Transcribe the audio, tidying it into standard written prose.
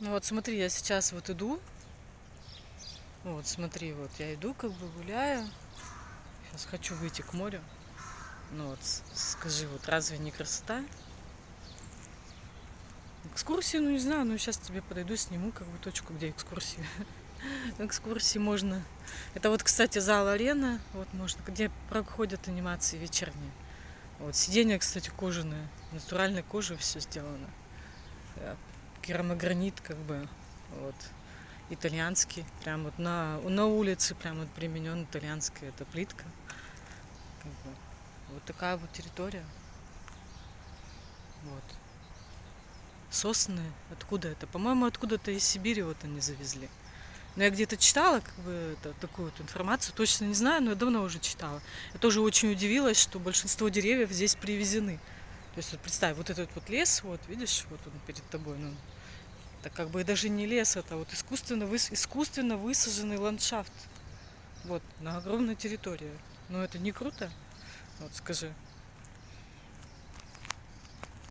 Ну вот смотри, я сейчас вот иду, вот смотри, вот я иду, как бы гуляю. Сейчас хочу выйти к морю. Ну вот скажи, вот разве не красота? Экскурсии, ну не знаю, ну сейчас тебе подойду, сниму как бы точку, где экскурсии. Экскурсии можно. Это вот, кстати, зал арена, вот можно, где проходят анимации вечерние. Вот сиденья, кстати, кожаные, натуральной кожи все сделано. Керамогранит, как бы, вот, итальянский, прям вот на улице прям вот применен итальянская эта плитка. Как бы. Вот такая вот территория. Вот. Сосны, откуда это? По-моему, откуда-то из Сибири вот они завезли. Но я где-то читала как бы такую вот информацию, точно не знаю, но я давно уже читала. Я тоже очень удивилась, что большинство деревьев здесь привезены. То есть вот представь, вот этот вот лес, вот видишь, вот он перед тобой, ну, это как бы даже не лес, это вот искусственно высаженный ландшафт. Вот, на огромной территории. Ну это не круто? Вот скажи.